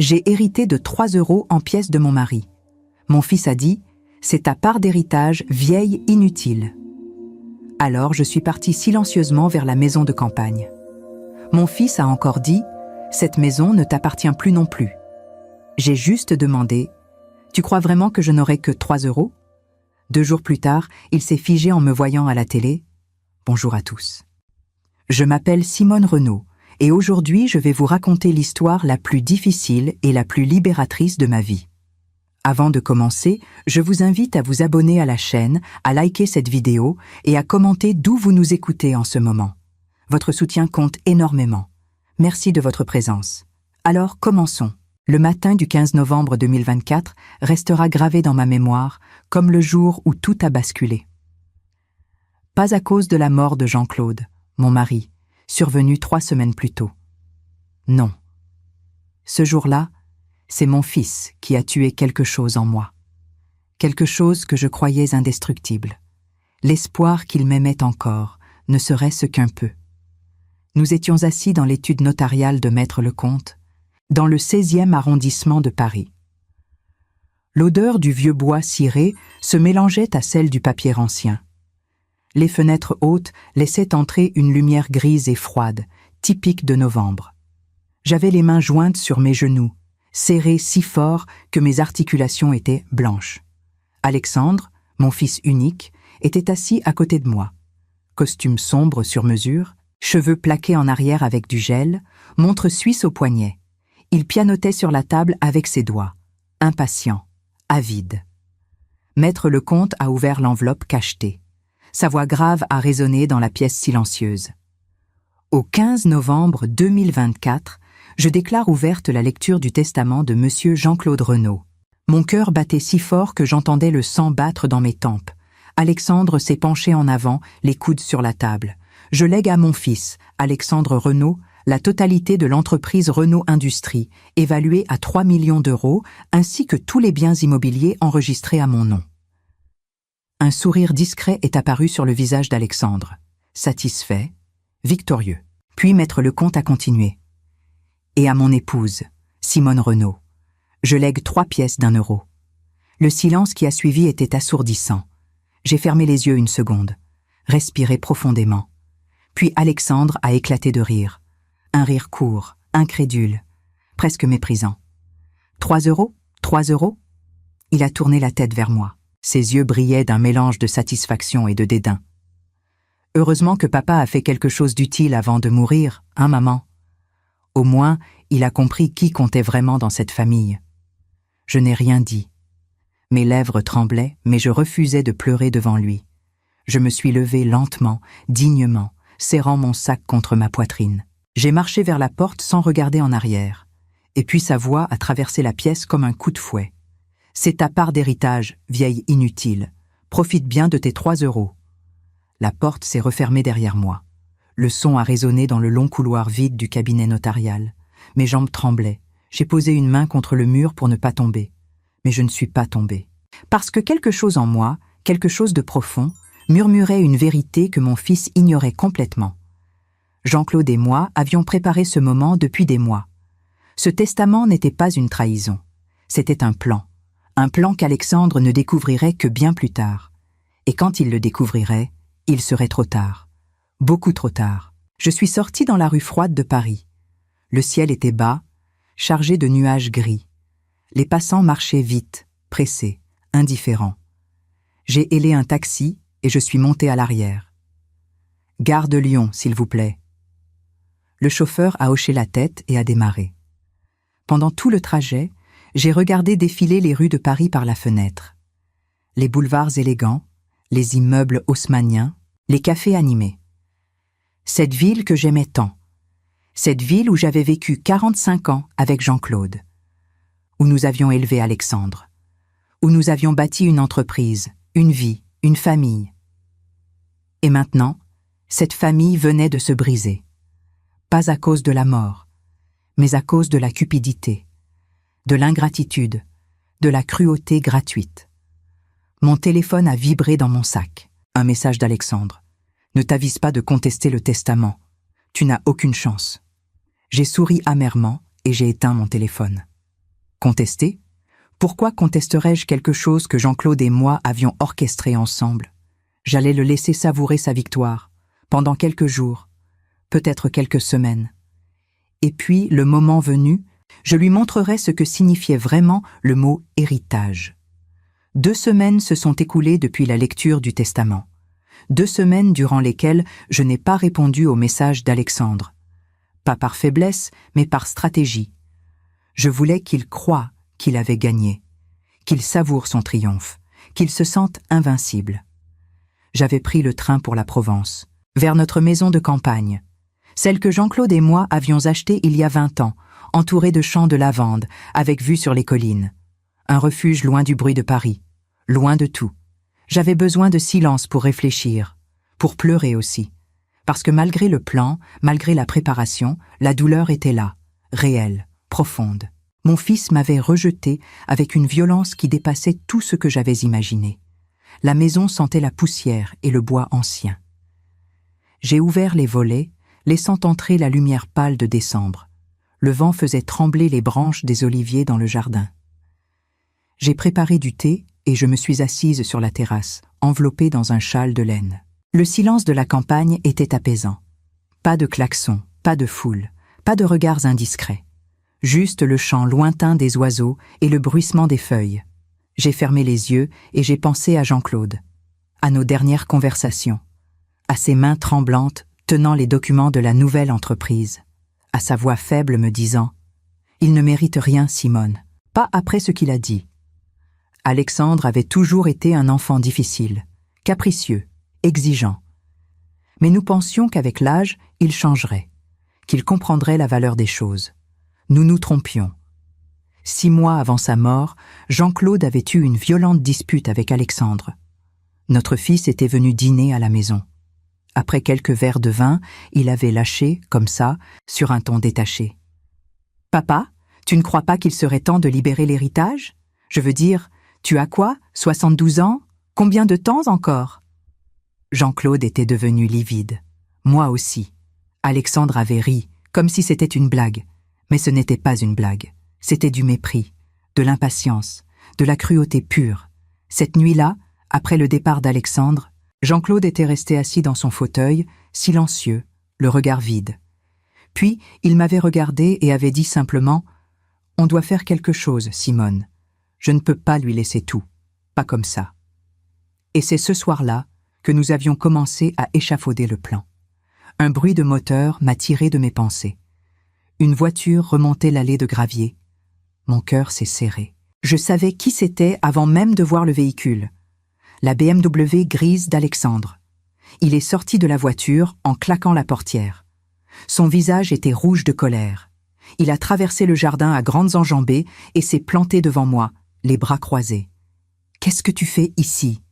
J'ai hérité de 3 € en pièces de mon mari. Mon fils a dit « C'est ta part d'héritage, vieille inutile ». Alors je suis partie silencieusement vers la maison de campagne. Mon fils a encore dit « Cette maison ne t'appartient plus non plus ». J'ai juste demandé « Tu crois vraiment que je n'aurai que 3 €? » 2 jours plus tard, il s'est figé en me voyant à la télé. Bonjour à tous. Je m'appelle Simone Renaud et aujourd'hui je vais vous raconter l'histoire la plus difficile et la plus libératrice de ma vie. Avant de commencer, je vous invite à vous abonner à la chaîne, à liker cette vidéo et à commenter d'où vous nous écoutez en ce moment. Votre soutien compte énormément. Merci de votre présence. Alors, commençons. Le matin du 15 novembre 2024 restera gravé dans ma mémoire comme le jour où tout a basculé. Pas à cause de la mort de Jean-Claude, mon mari, survenu 3 semaines plus tôt. Non. Ce jour-là, c'est mon fils qui a tué quelque chose en moi. Quelque chose que je croyais indestructible. L'espoir qu'il m'aimait encore, ne serait-ce qu'un peu. Nous étions assis dans l'étude notariale de Maître Lecomte, dans le 16e arrondissement de Paris. L'odeur du vieux bois ciré se mélangeait à celle du papier ancien. Les fenêtres hautes laissaient entrer une lumière grise et froide, typique de novembre. J'avais les mains jointes sur mes genoux, serrées si fort que mes articulations étaient blanches. Alexandre, mon fils unique, était assis à côté de moi. Costume sombre sur mesure, cheveux plaqués en arrière avec du gel, montre suisse au poignet. Il pianotait sur la table avec ses doigts, impatient, avide. Maître Lecomte a ouvert l'enveloppe cachetée. Sa voix grave a résonné dans la pièce silencieuse. Au 15 novembre 2024, je déclare ouverte la lecture du testament de Monsieur Jean-Claude Renaud. Mon cœur battait si fort que j'entendais le sang battre dans mes tempes. Alexandre s'est penché en avant, les coudes sur la table. Je lègue à mon fils, Alexandre Renaud, la totalité de l'entreprise Renaud Industrie, évaluée à 3 millions d'euros, ainsi que tous les biens immobiliers enregistrés à mon nom. Un sourire discret est apparu sur le visage d'Alexandre. Satisfait, victorieux. Puis Maître Lecomte a continué. Et à mon épouse, Simone Renaud, je lègue 3 pièces d'1 €. Le silence qui a suivi était assourdissant. J'ai fermé les yeux une seconde, respiré profondément. Puis Alexandre a éclaté de rire. Un rire court, incrédule, presque méprisant. 3 €? 3 €? Il a tourné la tête vers moi. Ses yeux brillaient d'un mélange de satisfaction et de dédain. Heureusement que papa a fait quelque chose d'utile avant de mourir, hein, maman? Au moins, il a compris qui comptait vraiment dans cette famille. Je n'ai rien dit. Mes lèvres tremblaient, mais je refusais de pleurer devant lui. Je me suis levée lentement, dignement, serrant mon sac contre ma poitrine. J'ai marché vers la porte sans regarder en arrière. Et puis sa voix a traversé la pièce comme un coup de fouet. « C'est ta part d'héritage, vieille inutile. Profite bien de tes 3 €. La porte s'est refermée derrière moi. Le son a résonné dans le long couloir vide du cabinet notarial. Mes jambes tremblaient. J'ai posé une main contre le mur pour ne pas tomber. Mais je ne suis pas tombée. Parce que quelque chose en moi, quelque chose de profond, murmurait une vérité que mon fils ignorait complètement. Jean-Claude et moi avions préparé ce moment depuis des mois. Ce testament n'était pas une trahison. C'était un plan qu'Alexandre ne découvrirait que bien plus tard. Et quand il le découvrirait, il serait trop tard. Beaucoup trop tard. Je suis sortie dans la rue froide de Paris. Le ciel était bas, chargé de nuages gris. Les passants marchaient vite, pressés, indifférents. J'ai hélé un taxi et je suis montée à l'arrière. « Gare de Lyon, s'il vous plaît. » Le chauffeur a hoché la tête et a démarré. Pendant tout le trajet, j'ai regardé défiler les rues de Paris par la fenêtre. Les boulevards élégants, les immeubles haussmanniens, les cafés animés. Cette ville que j'aimais tant. Cette ville où j'avais vécu 45 ans avec Jean-Claude. Où nous avions élevé Alexandre. Où nous avions bâti une entreprise, une vie, une famille. Et maintenant, cette famille venait de se briser. Pas à cause de la mort, mais à cause de la cupidité, de l'ingratitude, de la cruauté gratuite. Mon téléphone a vibré dans mon sac. Un message d'Alexandre. « Ne t'avise pas de contester le testament. Tu n'as aucune chance. » J'ai souri amèrement et j'ai éteint mon téléphone. Contester? Pourquoi contesterais-je quelque chose que Jean-Claude et moi avions orchestré ensemble? J'allais le laisser savourer sa victoire, pendant quelques jours, peut-être quelques semaines. Et puis, le moment venu, je lui montrerai ce que signifiait vraiment le mot « héritage ». 2 semaines se sont écoulées depuis la lecture du testament. 2 semaines durant lesquelles je n'ai pas répondu au message d'Alexandre. Pas par faiblesse, mais par stratégie. Je voulais qu'il croie qu'il avait gagné, qu'il savoure son triomphe, qu'il se sente invincible. J'avais pris le train pour la Provence, vers notre maison de campagne, celle que Jean-Claude et moi avions achetée il y a 20 ans, entourée de champs de lavande, avec vue sur les collines. Un refuge loin du bruit de Paris, loin de tout. J'avais besoin de silence pour réfléchir, pour pleurer aussi, parce que malgré le plan, malgré la préparation, la douleur était là, réelle, profonde. Mon fils m'avait rejeté avec une violence qui dépassait tout ce que j'avais imaginé. La maison sentait la poussière et le bois ancien. J'ai ouvert les volets, laissant entrer la lumière pâle de décembre. Le vent faisait trembler les branches des oliviers dans le jardin. J'ai préparé du thé et je me suis assise sur la terrasse, enveloppée dans un châle de laine. Le silence de la campagne était apaisant. Pas de klaxons, pas de foule, pas de regards indiscrets. Juste le chant lointain des oiseaux et le bruissement des feuilles. J'ai fermé les yeux et j'ai pensé à Jean-Claude, à nos dernières conversations, à ses mains tremblantes tenant les documents de la nouvelle entreprise, à sa voix faible me disant « Il ne mérite rien, Simone, pas après ce qu'il a dit. » Alexandre avait toujours été un enfant difficile, capricieux, exigeant. Mais nous pensions qu'avec l'âge, il changerait, qu'il comprendrait la valeur des choses. Nous nous trompions. 6 mois avant sa mort, Jean-Claude avait eu une violente dispute avec Alexandre. Notre fils était venu dîner à la maison. Après quelques verres de vin, il avait lâché, comme ça, sur un ton détaché. « Papa, tu ne crois pas qu'il serait temps de libérer l'héritage? Je veux dire, tu as quoi, 72 ans? Combien de temps encore ?» Jean-Claude était devenu livide. Moi aussi. Alexandre avait ri, comme si c'était une blague. Mais ce n'était pas une blague. C'était du mépris, de l'impatience, de la cruauté pure. Cette nuit-là, après le départ d'Alexandre, Jean-Claude était resté assis dans son fauteuil, silencieux, le regard vide. Puis, il m'avait regardé et avait dit simplement « On doit faire quelque chose, Simone. Je ne peux pas lui laisser tout. Pas comme ça. » Et c'est ce soir-là que nous avions commencé à échafauder le plan. Un bruit de moteur m'a tiré de mes pensées. Une voiture remontait l'allée de gravier. Mon cœur s'est serré. Je savais qui c'était avant même de voir le véhicule. La BMW grise d'Alexandre. Il est sorti de la voiture en claquant la portière. Son visage était rouge de colère. Il a traversé le jardin à grandes enjambées et s'est planté devant moi, les bras croisés. « Qu'est-ce que tu fais ici ?»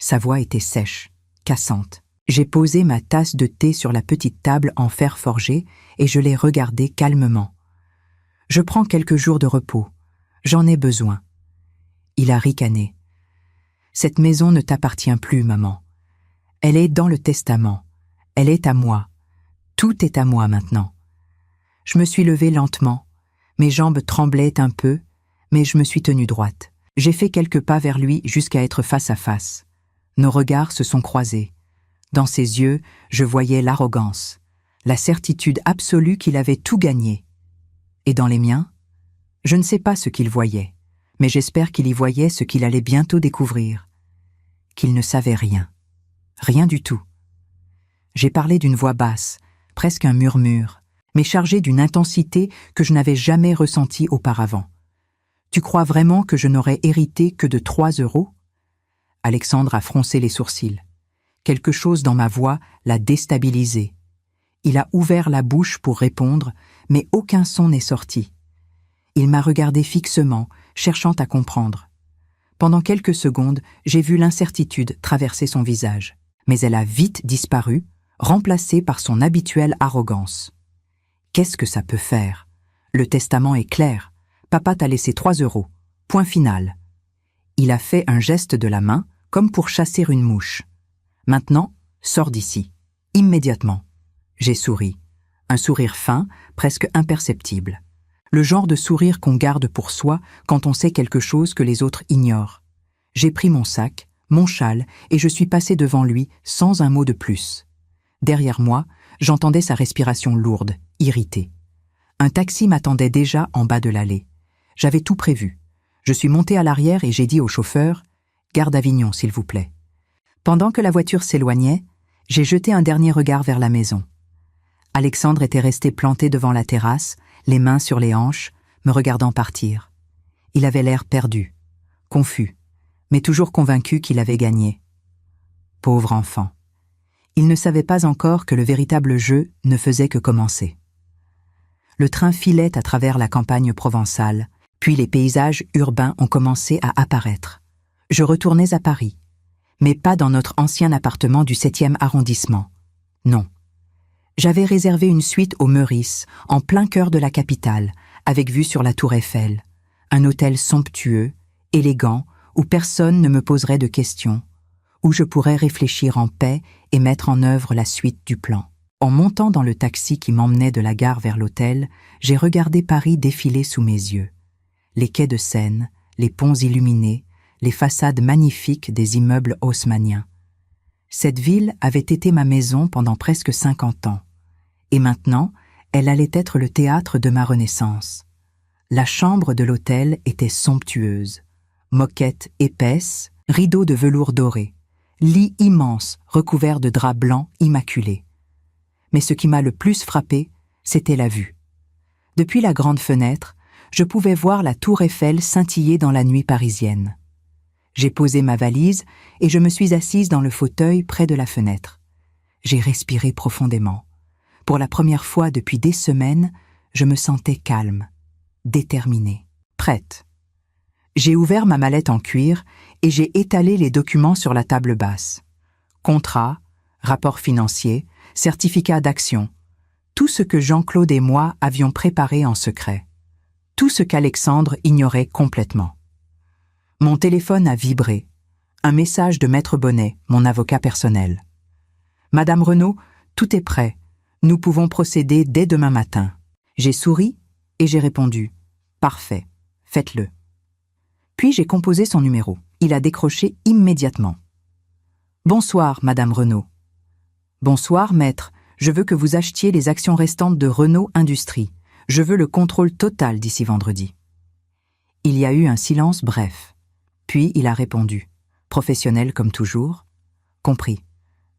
Sa voix était sèche, cassante. J'ai posé ma tasse de thé sur la petite table en fer forgé et je l'ai regardé calmement. « Je prends quelques jours de repos. J'en ai besoin. » Il a ricané. « Cette maison ne t'appartient plus, maman. Elle est dans le testament. Elle est à moi. Tout est à moi maintenant. » Je me suis levée lentement. Mes jambes tremblaient un peu, mais je me suis tenue droite. J'ai fait quelques pas vers lui jusqu'à être face à face. Nos regards se sont croisés. Dans ses yeux, je voyais l'arrogance, la certitude absolue qu'il avait tout gagné. Et dans les miens, je ne sais pas ce qu'il voyait, mais j'espère qu'il y voyait ce qu'il allait bientôt découvrir. Qu'il ne savait rien. Rien du tout. J'ai parlé d'une voix basse, presque un murmure, mais chargée d'une intensité que je n'avais jamais ressentie auparavant. « Tu crois vraiment que je n'aurais hérité que de 3 €? » Alexandre a froncé les sourcils. Quelque chose dans ma voix l'a déstabilisé. Il a ouvert la bouche pour répondre, mais aucun son n'est sorti. Il m'a regardé fixement, cherchant à comprendre. Pendant quelques secondes, j'ai vu l'incertitude traverser son visage, mais elle a vite disparu, remplacée par son habituelle arrogance. Qu'est-ce que ça peut faire? Le testament est clair. Papa t'a laissé 3 €. Point final. Il a fait un geste de la main, comme pour chasser une mouche. Maintenant, sors d'ici. Immédiatement. J'ai souri. Un sourire fin, presque imperceptible. Le genre de sourire qu'on garde pour soi quand on sait quelque chose que les autres ignorent. J'ai pris mon sac, mon châle, et je suis passé devant lui sans un mot de plus. Derrière moi, j'entendais sa respiration lourde, irritée. Un taxi m'attendait déjà en bas de l'allée. J'avais tout prévu. Je suis monté à l'arrière et j'ai dit au chauffeur « Garde Avignon, s'il vous plaît ». Pendant que la voiture s'éloignait, j'ai jeté un dernier regard vers la maison. Alexandre était resté planté devant la terrasse, les mains sur les hanches, me regardant partir. Il avait l'air perdu, confus, mais toujours convaincu qu'il avait gagné. Pauvre enfant. Il ne savait pas encore que le véritable jeu ne faisait que commencer. Le train filait à travers la campagne provençale, puis les paysages urbains ont commencé à apparaître. Je retournais à Paris, mais pas dans notre ancien appartement du 7e arrondissement. Non. J'avais réservé une suite au Meurice, en plein cœur de la capitale, avec vue sur la Tour Eiffel. Un hôtel somptueux, élégant, où personne ne me poserait de questions, où je pourrais réfléchir en paix et mettre en œuvre la suite du plan. En montant dans le taxi qui m'emmenait de la gare vers l'hôtel, j'ai regardé Paris défiler sous mes yeux. Les quais de Seine, les ponts illuminés, les façades magnifiques des immeubles haussmanniens. Cette ville avait été ma maison pendant presque 50 ans. Et maintenant, elle allait être le théâtre de ma renaissance. La chambre de l'hôtel était somptueuse. Moquette épaisse, rideaux de velours doré, lit immense recouvert de draps blancs immaculés. Mais ce qui m'a le plus frappé, c'était la vue. Depuis la grande fenêtre, je pouvais voir la tour Eiffel scintiller dans la nuit parisienne. J'ai posé ma valise et je me suis assise dans le fauteuil près de la fenêtre. J'ai respiré profondément. Pour la première fois depuis des semaines, je me sentais calme, déterminée, prête. J'ai ouvert ma mallette en cuir et j'ai étalé les documents sur la table basse. Contrat, rapport financier, certificat d'action, tout ce que Jean-Claude et moi avions préparé en secret. Tout ce qu'Alexandre ignorait complètement. Mon téléphone a vibré. Un message de Maître Bonnet, mon avocat personnel. « Madame Renaud, tout est prêt. Nous pouvons procéder dès demain matin. » J'ai souri et j'ai répondu « Parfait, faites-le. » Puis j'ai composé son numéro. Il a décroché immédiatement. « Bonsoir, Madame Renaud. »« Bonsoir, maître. Je veux que vous achetiez les actions restantes de Renault Industrie. Je veux le contrôle total d'ici vendredi. » Il y a eu un silence bref. Puis il a répondu, professionnel comme toujours. « Compris.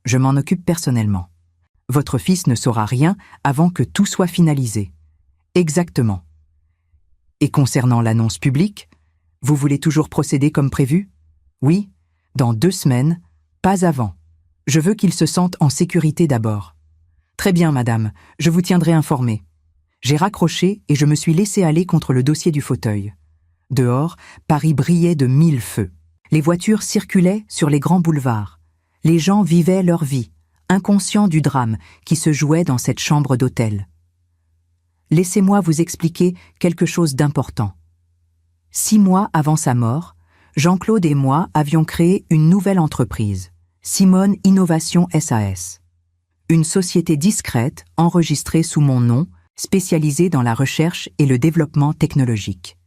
Je m'en occupe personnellement. Votre fils ne saura rien avant que tout soit finalisé. » « Exactement. »« Et concernant l'annonce publique, vous voulez toujours procéder comme prévu ? » ?»« Oui, dans 2 semaines, pas avant. Je veux qu'il se sente en sécurité d'abord. »« Très bien, madame, je vous tiendrai informé. » J'ai raccroché et je me suis laissé aller contre le dossier du fauteuil. Dehors, Paris brillait de 1000 feux. Les voitures circulaient sur les grands boulevards. Les gens vivaient leur vie, inconscients du drame qui se jouait dans cette chambre d'hôtel. Laissez-moi vous expliquer quelque chose d'important. 6 mois avant sa mort, Jean-Claude et moi avions créé une nouvelle entreprise, Simone Innovation SAS. Une société discrète enregistrée sous mon nom, spécialisée dans la recherche et le développement technologique.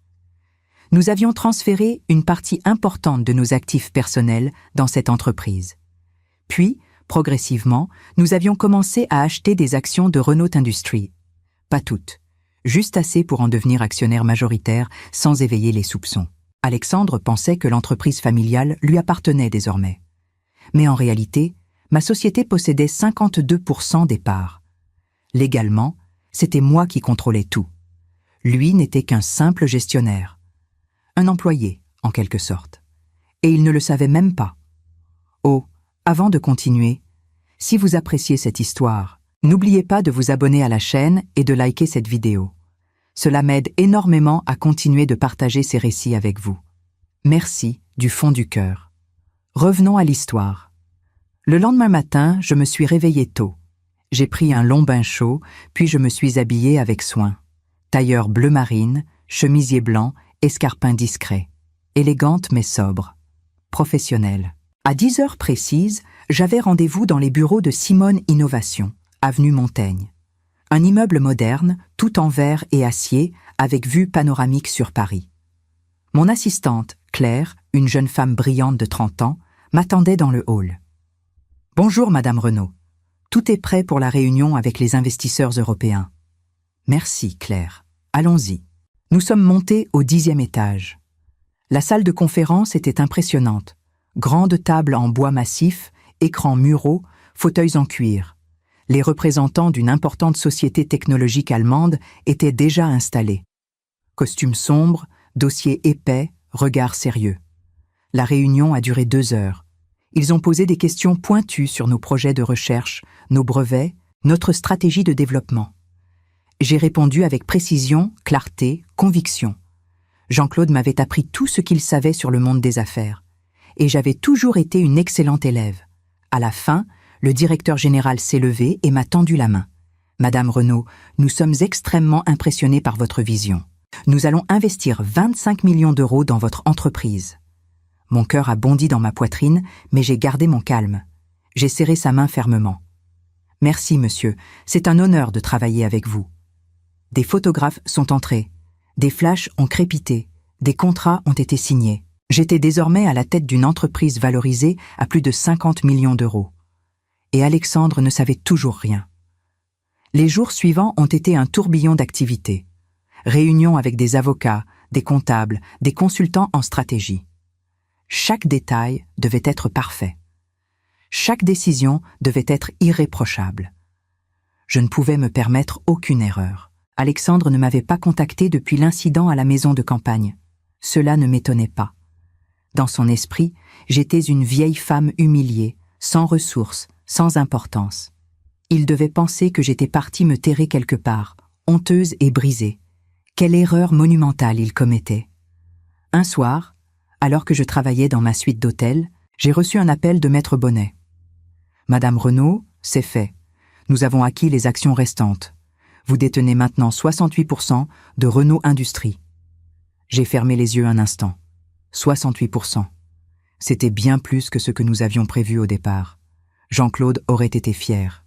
Nous avions transféré une partie importante de nos actifs personnels dans cette entreprise. Puis, progressivement, nous avions commencé à acheter des actions de Renault Industries. Pas toutes, juste assez pour en devenir actionnaire majoritaire sans éveiller les soupçons. Alexandre pensait que l'entreprise familiale lui appartenait désormais. Mais en réalité, ma société possédait 52% des parts. Légalement, c'était moi qui contrôlais tout. Lui n'était qu'un simple gestionnaire. Un employé, en quelque sorte. Et il ne le savait même pas. Oh, avant de continuer, si vous appréciez cette histoire, n'oubliez pas de vous abonner à la chaîne et de liker cette vidéo. Cela m'aide énormément à continuer de partager ces récits avec vous. Merci du fond du cœur. Revenons à l'histoire. Le lendemain matin, je me suis réveillée tôt. J'ai pris un long bain chaud, puis je me suis habillée avec soin. Tailleur bleu marine, chemisier blanc, escarpin discret. Élégante mais sobre. Professionnelle. À 10 heures précises, j'avais rendez-vous dans les bureaux de Simone Innovation, avenue Montaigne. Un immeuble moderne, tout en verre et acier, avec vue panoramique sur Paris. Mon assistante, Claire, une jeune femme brillante de 30 ans, m'attendait dans le hall. « Bonjour, Madame Renaud. Tout est prêt pour la réunion avec les investisseurs européens. »« Merci, Claire. Allons-y. » Nous sommes montés au 10e étage. La salle de conférence était impressionnante. Grande table en bois massif, écrans muraux, fauteuils en cuir. Les représentants d'une importante société technologique allemande étaient déjà installés. Costumes sombres, dossiers épais, regards sérieux. La réunion a duré 2 heures. Ils ont posé des questions pointues sur nos projets de recherche, nos brevets, notre stratégie de développement. J'ai répondu avec précision, clarté, conviction. Jean-Claude m'avait appris tout ce qu'il savait sur le monde des affaires. Et j'avais toujours été une excellente élève. À la fin, le directeur général s'est levé et m'a tendu la main. « Madame Renaud, nous sommes extrêmement impressionnés par votre vision. Nous allons investir 25 millions d'euros dans votre entreprise. » Mon cœur a bondi dans ma poitrine, mais j'ai gardé mon calme. J'ai serré sa main fermement. « Merci, monsieur. C'est un honneur de travailler avec vous. » Des photographes sont entrés. Des flashs ont crépité. Des contrats ont été signés. J'étais désormais à la tête d'une entreprise valorisée à plus de 50 millions d'euros. Et Alexandre ne savait toujours rien. Les jours suivants ont été un tourbillon d'activités. Réunions avec des avocats, des comptables, des consultants en stratégie. Chaque détail devait être parfait. Chaque décision devait être irréprochable. Je ne pouvais me permettre aucune erreur. Alexandre ne m'avait pas contacté depuis l'incident à la maison de campagne. Cela ne m'étonnait pas. Dans son esprit, j'étais une vieille femme humiliée, sans ressources, sans importance. Il devait penser que j'étais partie me terrer quelque part, honteuse et brisée. Quelle erreur monumentale il commettait. Un soir, alors que je travaillais dans ma suite d'hôtel, j'ai reçu un appel de Maître Bonnet. « Madame Renaud, c'est fait. Nous avons acquis les actions restantes. Vous détenez maintenant 68% de Renault Industrie. » J'ai fermé les yeux un instant. 68%. C'était bien plus que ce que nous avions prévu au départ. Jean-Claude aurait été fier.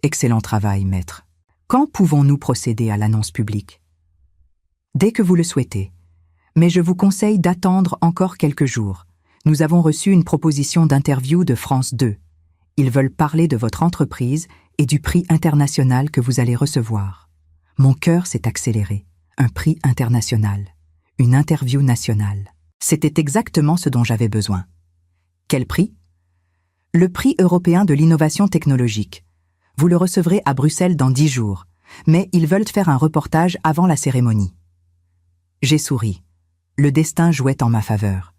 Excellent travail, maître. Quand pouvons-nous procéder à l'annonce publique? Dès que vous le souhaitez. Mais je vous conseille d'attendre encore quelques jours. Nous avons reçu une proposition d'interview de France 2. Ils veulent parler de votre entreprise et du prix international que vous allez recevoir. Mon cœur s'est accéléré. Un prix international. Une interview nationale. C'était exactement ce dont j'avais besoin. Quel prix? Le prix européen de l'innovation technologique. Vous le recevrez à Bruxelles dans 10 jours, mais ils veulent faire un reportage avant la cérémonie. J'ai souri. Le destin jouait en ma faveur.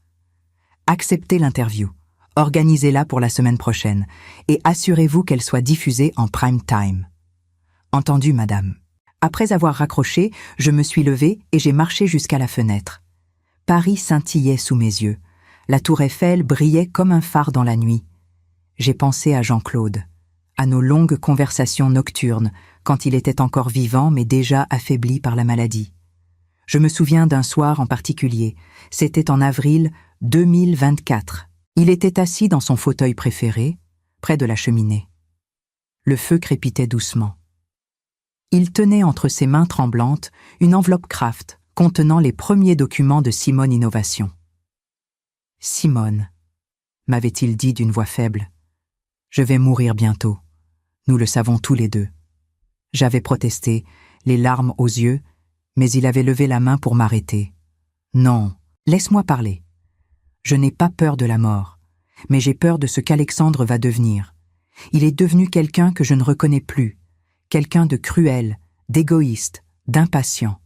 Acceptez l'interview, organisez-la pour la semaine prochaine et assurez-vous qu'elle soit diffusée en prime time. Entendu, madame. Après avoir raccroché, je me suis levée et j'ai marché jusqu'à la fenêtre. Paris scintillait sous mes yeux. La tour Eiffel brillait comme un phare dans la nuit. J'ai pensé à Jean-Claude, à nos longues conversations nocturnes, quand il était encore vivant mais déjà affaibli par la maladie. Je me souviens d'un soir en particulier, c'était en avril 2024. Il était assis dans son fauteuil préféré, près de la cheminée. Le feu crépitait doucement. Il tenait entre ses mains tremblantes une enveloppe Kraft contenant les premiers documents de Simone Innovation. « Simone », m'avait-il dit d'une voix faible, « je vais mourir bientôt. Nous le savons tous les deux. » J'avais protesté, les larmes aux yeux, mais il avait levé la main pour m'arrêter. « Non, laisse-moi parler. Je n'ai pas peur de la mort, mais j'ai peur de ce qu'Alexandre va devenir. Il est devenu quelqu'un que je ne reconnais plus, quelqu'un de cruel, d'égoïste, d'impatient. »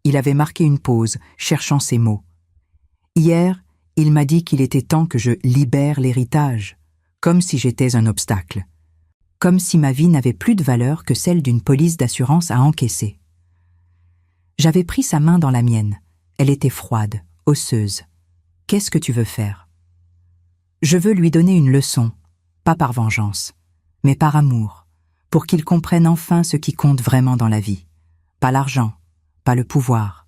Il avait marqué une pause, cherchant ses mots. Hier, il m'a dit qu'il était temps que je libère l'héritage, comme si j'étais un obstacle, comme si ma vie n'avait plus de valeur que celle d'une police d'assurance à encaisser. J'avais pris sa main dans la mienne. Elle était froide, osseuse. « Qu'est-ce que tu veux faire ?»« Je veux lui donner une leçon, pas par vengeance, mais par amour, pour qu'il comprenne enfin ce qui compte vraiment dans la vie. Pas l'argent, pas le pouvoir,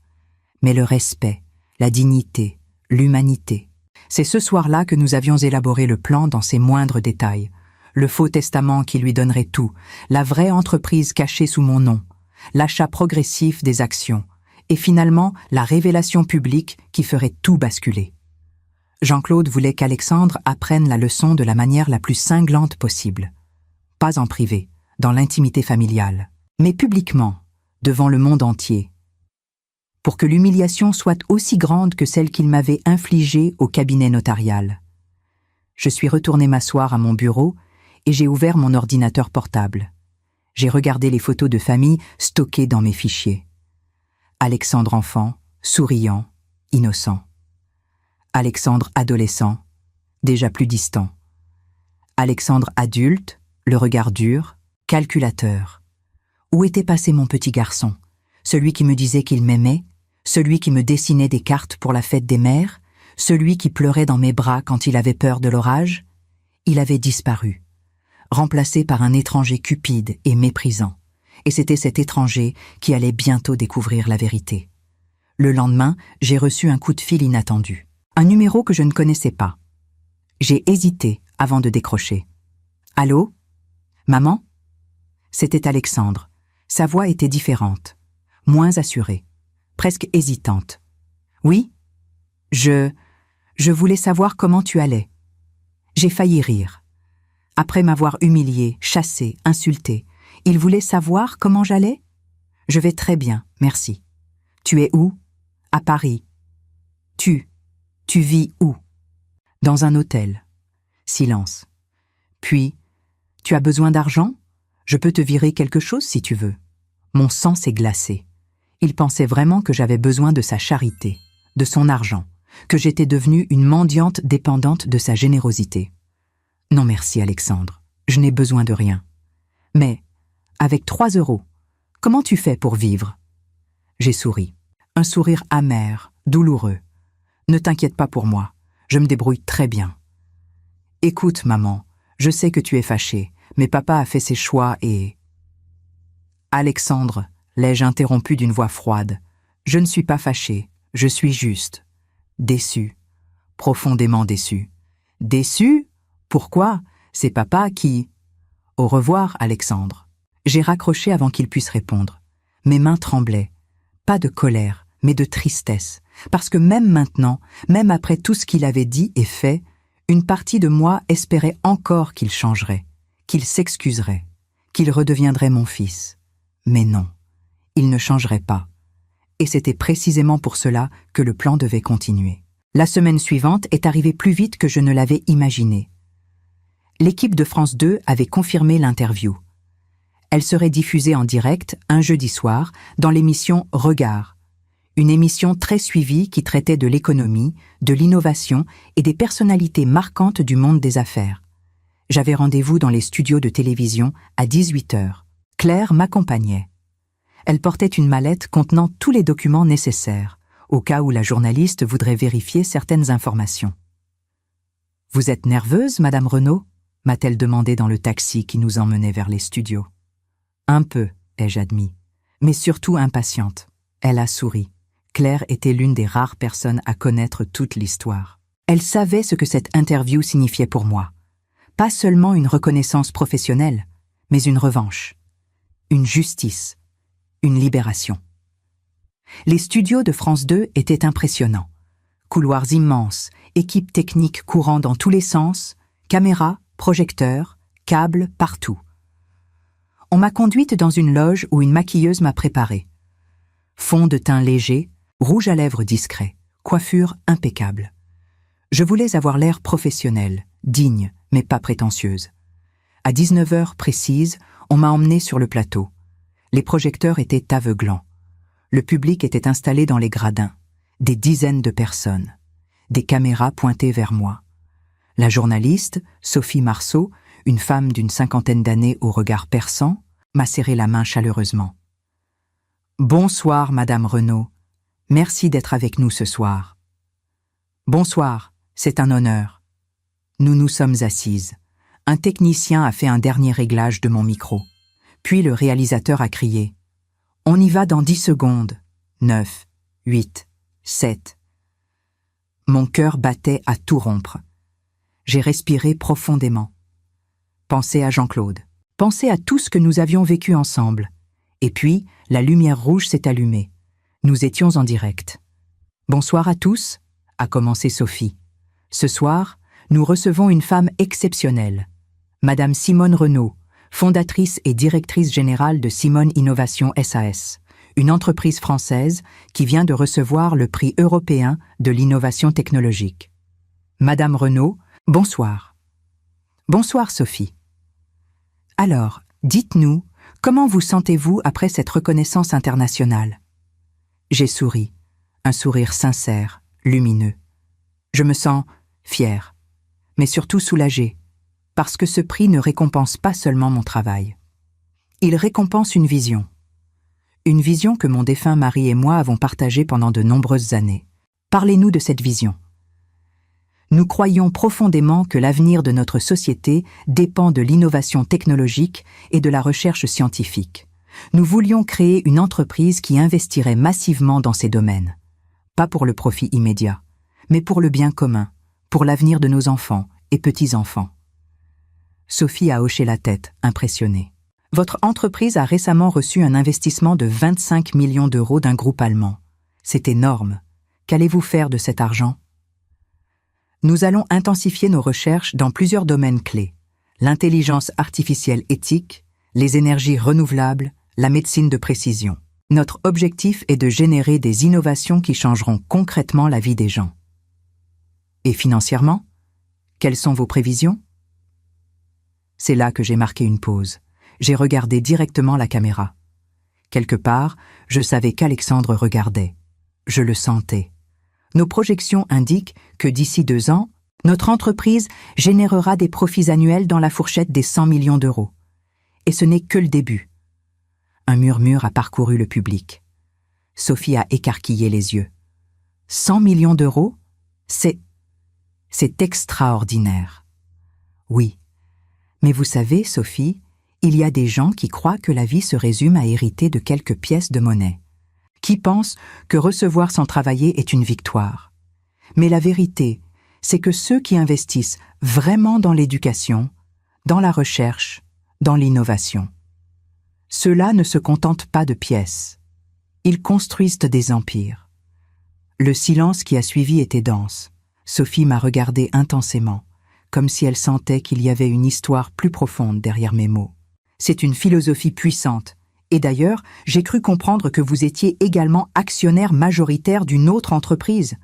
mais le respect, la dignité, l'humanité. » C'est ce soir-là que nous avions élaboré le plan dans ses moindres détails. le faux testament qui lui donnerait tout, la vraie entreprise cachée sous mon nom, l'achat progressif des actions, et finalement la révélation publique qui ferait tout basculer. Jean-Claude voulait qu'Alexandre apprenne la leçon de la manière la plus cinglante possible. Pas en privé, dans l'intimité familiale, mais publiquement, devant le monde entier, pour que l'humiliation soit aussi grande que celle qu'il m'avait infligée au cabinet notarial. Je suis retourné m'asseoir à mon bureau et j'ai ouvert mon ordinateur portable. J'ai regardé les photos de famille stockées dans mes fichiers. Alexandre enfant, souriant, innocent. Alexandre adolescent, déjà plus distant. Alexandre adulte, le regard dur, calculateur. Où était passé mon petit garçon, celui qui me disait qu'il m'aimait, celui qui me dessinait des cartes pour la fête des mères, celui qui pleurait dans mes bras quand il avait peur de l'orage? Il avait disparu, remplacé par un étranger cupide et méprisant. Et c'était cet étranger qui allait bientôt découvrir la vérité. Le lendemain, j'ai reçu un coup de fil inattendu. Un numéro que je ne connaissais pas. J'ai hésité avant de décrocher. « Allô? Maman ?» C'était Alexandre. Sa voix était différente, moins assurée, presque hésitante. « Oui? Je voulais savoir comment tu allais. » J'ai failli rire. Après m'avoir humilié, chassé, insulté, il voulait savoir comment j'allais? Je vais très bien, merci. Tu es où? À Paris. Tu vis où? Dans un hôtel. Silence. Puis, tu as besoin d'argent? Je peux te virer quelque chose si tu veux. Mon sang s'est glacé. Il pensait vraiment que j'avais besoin de sa charité, de son argent, que j'étais devenue une mendiante dépendante de sa générosité. Non merci, Alexandre, je n'ai besoin de rien. Mais, avec 3 €, comment tu fais pour vivre? J'ai souri. Un sourire amer, douloureux. Ne t'inquiète pas pour moi, je me débrouille très bien. Écoute, maman, je sais que tu es fâchée, mais papa a fait ses choix et... Alexandre, l'ai-je interrompu d'une voix froide. Je ne suis pas fâchée, je suis juste. Déçue, profondément déçue. Déçue? Pourquoi? C'est papa qui... Au revoir, Alexandre. J'ai raccroché avant qu'il puisse répondre. Mes mains tremblaient. Pas de colère, mais de tristesse. Parce que même maintenant, même après tout ce qu'il avait dit et fait, une partie de moi espérait encore qu'il changerait, qu'il s'excuserait, qu'il redeviendrait mon fils. Mais non, il ne changerait pas. Et c'était précisément pour cela que le plan devait continuer. La semaine suivante est arrivée plus vite que je ne l'avais imaginé. L'équipe de France 2 avait confirmé l'interview. Elle serait diffusée en direct un jeudi soir dans l'émission Regard, une émission très suivie qui traitait de l'économie, de l'innovation et des personnalités marquantes du monde des affaires. J'avais rendez-vous dans les studios de télévision à 18h. Claire m'accompagnait. Elle portait une mallette contenant tous les documents nécessaires, au cas où la journaliste voudrait vérifier certaines informations. « Vous êtes nerveuse, Madame Renaud ?» m'a-t-elle demandé dans le taxi qui nous emmenait vers les studios. « Un peu, ai-je admis, mais surtout impatiente. » Elle a souri. Claire était l'une des rares personnes à connaître toute l'histoire. Elle savait ce que cette interview signifiait pour moi. Pas seulement une reconnaissance professionnelle, mais une revanche, une justice, une libération. Les studios de France 2 étaient impressionnants. Couloirs immenses, équipes techniques courant dans tous les sens, caméras, projecteurs, câbles partout. On m'a conduite dans une loge où une maquilleuse m'a préparée. Fond de teint léger, rouge à lèvres discret, coiffure impeccable. Je voulais avoir l'air professionnel, digne, mais pas prétentieuse. À 19h précise, on m'a emmenée sur le plateau. Les projecteurs étaient aveuglants. Le public était installé dans les gradins. Des dizaines de personnes. Des caméras pointées vers moi. La journaliste, Sophie Marceau, une femme d'une 50aine d'années au regard perçant, m'a serré la main chaleureusement. « Bonsoir, Madame Renaud. Merci d'être avec nous ce soir. »« Bonsoir, c'est un honneur. » Nous nous sommes assises. Un technicien a fait un dernier réglage de mon micro. Puis le réalisateur a crié. « On y va dans 10 secondes. 9, 8, 7. » Mon cœur battait à tout rompre. J'ai respiré profondément. Pensez à Jean-Claude. Pensez à tout ce que nous avions vécu ensemble. Et puis, la lumière rouge s'est allumée. Nous étions en direct. « Bonsoir à tous », a commencé Sophie. « Ce soir, nous recevons une femme exceptionnelle, Madame Simone Renaud, fondatrice et directrice générale de Simone Innovation SAS, une entreprise française qui vient de recevoir le prix européen de l'innovation technologique. Madame Renaud, bonsoir. Bonsoir Sophie. Alors, dites-nous, comment vous sentez-vous après cette reconnaissance internationale? J'ai souri, un sourire sincère, lumineux. Je me sens fière, mais surtout soulagée, parce que ce prix ne récompense pas seulement mon travail. Il récompense une vision. Une vision que mon défunt mari et moi avons partagée pendant de nombreuses années. Parlez-nous de cette vision. Nous croyons profondément que l'avenir de notre société dépend de l'innovation technologique et de la recherche scientifique. Nous voulions créer une entreprise qui investirait massivement dans ces domaines. Pas pour le profit immédiat, mais pour le bien commun, pour l'avenir de nos enfants et petits-enfants. Sophie a hoché la tête, impressionnée. Votre entreprise a récemment reçu un investissement de 25 millions d'euros d'un groupe allemand. C'est énorme. Qu'allez-vous faire de cet argent? Nous allons intensifier nos recherches dans plusieurs domaines clés. L'intelligence artificielle éthique, les énergies renouvelables, la médecine de précision. Notre objectif est de générer des innovations qui changeront concrètement la vie des gens. Et financièrement? Quelles sont vos prévisions? C'est là que j'ai marqué une pause. J'ai regardé directement la caméra. Quelque part, je savais qu'Alexandre regardait. Je le sentais. Nos projections indiquent que d'ici 2 ans, notre entreprise générera des profits annuels dans la fourchette des 100 millions d'euros. Et ce n'est que le début. Un murmure a parcouru le public. Sophie a écarquillé les yeux. 100 millions d'euros? C'est extraordinaire. Oui. Mais vous savez, Sophie, il y a des gens qui croient que la vie se résume à hériter de quelques pièces de monnaie, qui pensent que recevoir sans travailler est une victoire. Mais la vérité, c'est que ceux qui investissent vraiment dans l'éducation, dans la recherche, dans l'innovation, ceux-là ne se contentent pas de pièces. Ils construisent des empires. Le silence qui a suivi était dense. Sophie m'a regardé intensément, comme si elle sentait qu'il y avait une histoire plus profonde derrière mes mots. C'est une philosophie puissante. Et d'ailleurs, j'ai cru comprendre que vous étiez également actionnaire majoritaire d'une autre entreprise,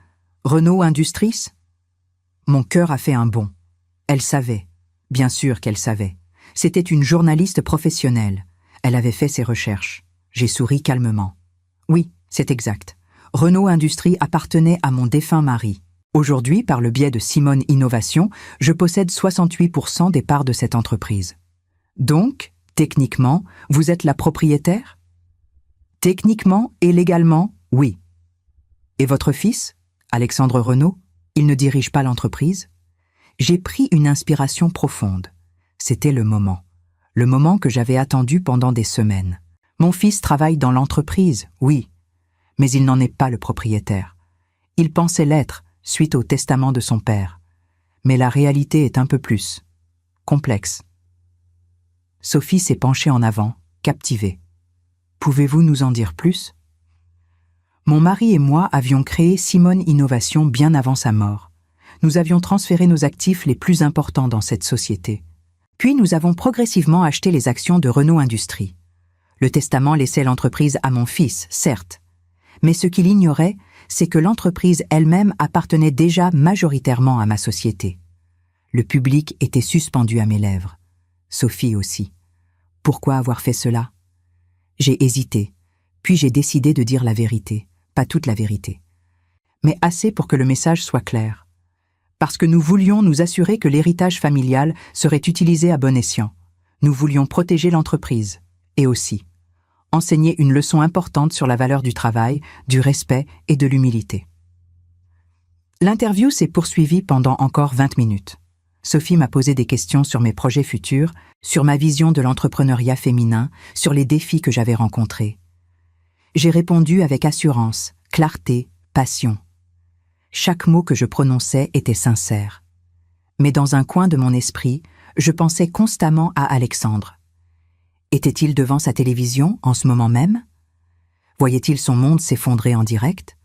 Renaud Industries. Mon cœur a fait un bond. Elle savait. Bien sûr qu'elle savait. C'était une journaliste professionnelle. Elle avait fait ses recherches. J'ai souri calmement. Oui, c'est exact. Renaud Industries appartenait à mon défunt mari. Aujourd'hui, par le biais de Simone Innovation, je possède 68% des parts de cette entreprise. Donc, techniquement, vous êtes la propriétaire? Techniquement et légalement, oui. Et votre fils, Alexandre Renaud, il ne dirige pas l'entreprise? J'ai pris une inspiration profonde. C'était le moment que j'avais attendu pendant des semaines. Mon fils travaille dans l'entreprise, oui, mais il n'en est pas le propriétaire. Il pensait l'être, suite au testament de son père. Mais la réalité est un peu plus complexe. Sophie s'est penchée en avant, captivée. Pouvez-vous nous en dire plus? Mon mari et moi avions créé Simone Innovation bien avant sa mort. Nous avions transféré nos actifs les plus importants dans cette société. Puis nous avons progressivement acheté les actions de Renaud Industries. Le testament laissait l'entreprise à mon fils, certes. Mais ce qu'il ignorait, c'est que l'entreprise elle-même appartenait déjà majoritairement à ma société. Le public était suspendu à mes lèvres. Sophie aussi. Pourquoi avoir fait cela? J'ai hésité, puis j'ai décidé de dire la vérité, pas toute la vérité. Mais assez pour que le message soit clair. Parce que nous voulions nous assurer que l'héritage familial serait utilisé à bon escient. Nous voulions protéger l'entreprise, et aussi enseigner une leçon importante sur la valeur du travail, du respect et de l'humilité. L'interview s'est poursuivie pendant encore 20 minutes. Sophie m'a posé des questions sur mes projets futurs, sur ma vision de l'entrepreneuriat féminin, sur les défis que j'avais rencontrés. J'ai répondu avec assurance, clarté, passion. Chaque mot que je prononçais était sincère. Mais dans un coin de mon esprit, Je pensais constamment à Alexandre. Était-il devant sa télévision en ce moment même? Voyait-il son monde s'effondrer en direct?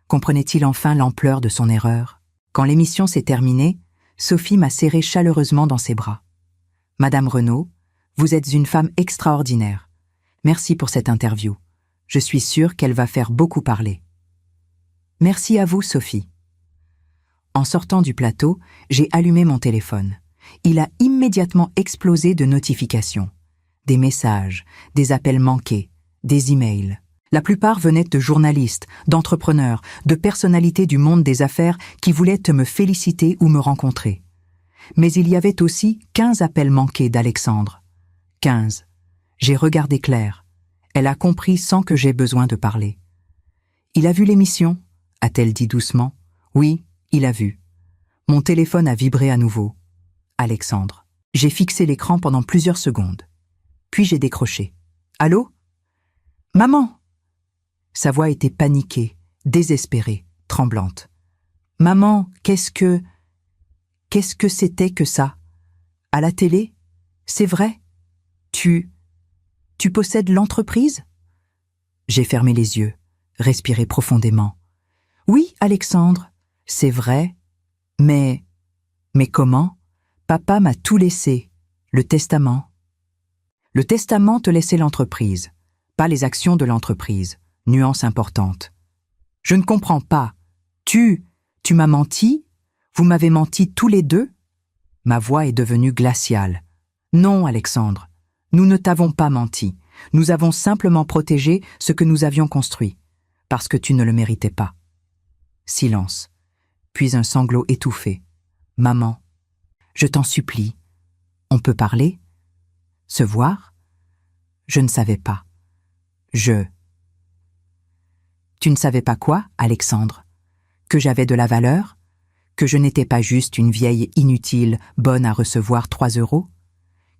Comprenait-il enfin l'ampleur de son erreur? Quand l'émission s'est terminée, Sophie m'a serré chaleureusement dans ses bras. « Madame Renaud, vous êtes une femme extraordinaire. Merci pour cette interview. Je suis sûre qu'elle va faire beaucoup parler. » Merci à vous, Sophie. En sortant du plateau, j'ai allumé mon téléphone. Il a immédiatement explosé de notifications. Des messages, des appels manqués, des emails. La plupart venaient de journalistes, d'entrepreneurs, de personnalités du monde des affaires qui voulaient me féliciter ou me rencontrer. Mais il y avait aussi 15 appels manqués d'Alexandre. 15. J'ai regardé Claire. Elle a compris sans que j'aie besoin de parler. « Il a vu l'émission ?» a-t-elle dit doucement. « Oui, il a vu. » Mon téléphone a vibré à nouveau. Alexandre. J'ai fixé l'écran pendant plusieurs secondes. Puis j'ai décroché. « Allô ? Maman !» Sa voix était paniquée, désespérée, tremblante. « Maman, qu'est-ce que c'était que ça? À la télé? C'est vrai? Tu possèdes l'entreprise ?» J'ai fermé les yeux, respiré profondément. « Oui, Alexandre, c'est vrai. Mais comment? Papa m'a tout laissé. Le testament. » Le testament te laissait l'entreprise, pas les actions de l'entreprise. Nuance importante. « Je ne comprends pas. Tu m'as menti? Vous m'avez menti tous les deux ?» Ma voix est devenue glaciale. « Non, Alexandre, nous ne t'avons pas menti. Nous avons simplement protégé ce que nous avions construit, parce que tu ne le méritais pas. » Silence, puis un sanglot étouffé. « Maman, je t'en supplie. On peut parler? Se voir? Je ne savais pas. Tu ne savais pas quoi, Alexandre? Que j'avais de la valeur? Que je n'étais pas juste une vieille inutile, bonne à recevoir 3 €?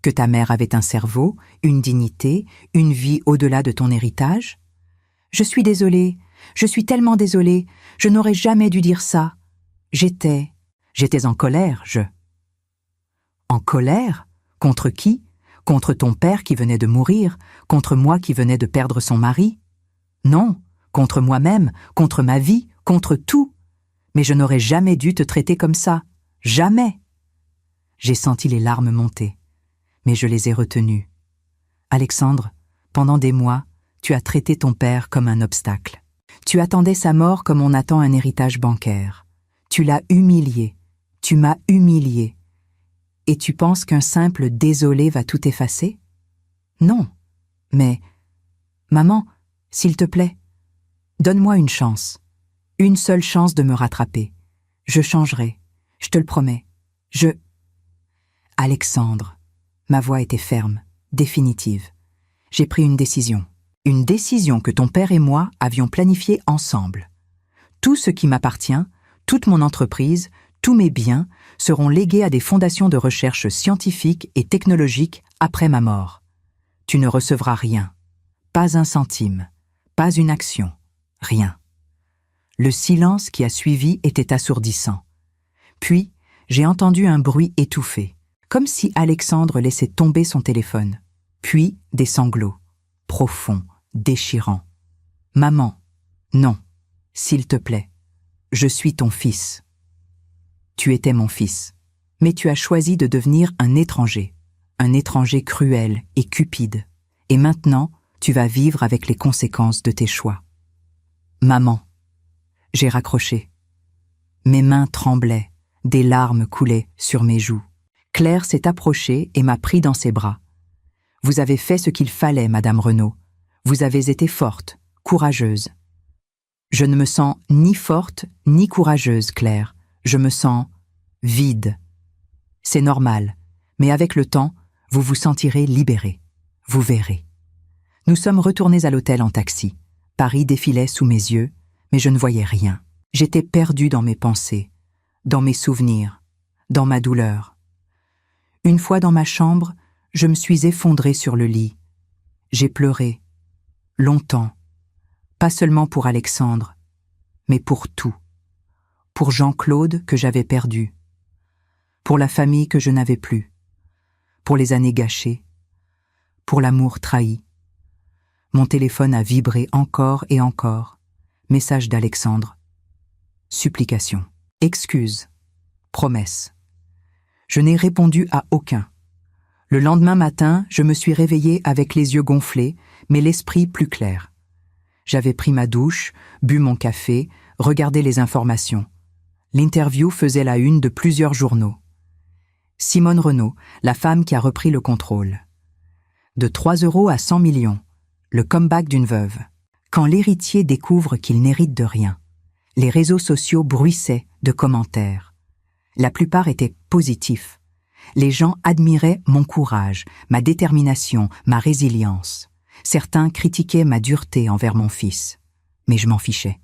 Que ta mère avait un cerveau, une dignité, une vie au-delà de ton héritage? Je suis désolée, je suis tellement désolée, je n'aurais jamais dû dire ça. J'étais en colère, En colère? Contre qui? Contre ton père qui venait de mourir? Contre moi qui venais de perdre son mari? Non, contre moi-même, contre ma vie, contre tout. Mais je n'aurais jamais dû te traiter comme ça. Jamais. J'ai senti les larmes monter, mais je les ai retenues. Alexandre, pendant des mois, tu as traité ton père comme un obstacle. Tu attendais sa mort comme on attend un héritage bancaire. Tu l'as humilié. Tu m'as humilié. Et tu penses qu'un simple « désolé » va tout effacer? Non. Mais, maman, s'il te plaît, donne-moi une chance. Une seule chance de me rattraper. Je changerai. Je te le promets. Alexandre. Ma voix était ferme, définitive. J'ai pris une décision. Une décision que ton père et moi avions planifiée ensemble. Tout ce qui m'appartient, toute mon entreprise, tous mes biens seront légués à des fondations de recherche scientifique et technologique après ma mort. Tu ne recevras rien. Pas un centime. Pas une action. Rien. Le silence qui a suivi était assourdissant. Puis, j'ai entendu un bruit étouffé, comme si Alexandre laissait tomber son téléphone. Puis, des sanglots, profonds, déchirants. « Maman, non, s'il te plaît, je suis ton fils. » Tu étais mon fils, mais tu as choisi de devenir un étranger cruel et cupide. Et maintenant, tu vas vivre avec les conséquences de tes choix. Maman. J'ai raccroché. Mes mains tremblaient, des larmes coulaient sur mes joues. Claire s'est approchée et m'a pris dans ses bras. « Vous avez fait ce qu'il fallait, Madame Renaud. Vous avez été forte, courageuse. » Je ne me sens ni forte ni courageuse, Claire. Je me sens vide. C'est normal, mais avec le temps, vous vous sentirez libérée. Vous verrez. Nous sommes retournés à l'hôtel en taxi. Paris défilait sous mes yeux, mais je ne voyais rien. J'étais perdue dans mes pensées, dans mes souvenirs, dans ma douleur. Une fois dans ma chambre, je me suis effondrée sur le lit. J'ai pleuré, longtemps, pas seulement pour Alexandre, mais pour tout. Pour Jean-Claude que j'avais perdu, pour la famille que je n'avais plus, pour les années gâchées, pour l'amour trahi. Mon téléphone a vibré encore et encore. Message d'Alexandre. Supplication. Excuse. Promesse. Je n'ai répondu à aucun. Le lendemain matin, je me suis réveillée avec les yeux gonflés, mais l'esprit plus clair. J'avais pris ma douche, bu mon café, regardé les informations. L'interview faisait la une de plusieurs journaux. Simone Renaud, la femme qui a repris le contrôle. De 3 € à 100 millions, le comeback d'une veuve. Quand l'héritier découvre qu'il n'hérite de rien, les réseaux sociaux bruissaient de commentaires. La plupart étaient positifs. Les gens admiraient mon courage, ma détermination, ma résilience. Certains critiquaient ma dureté envers mon fils. Mais je m'en fichais.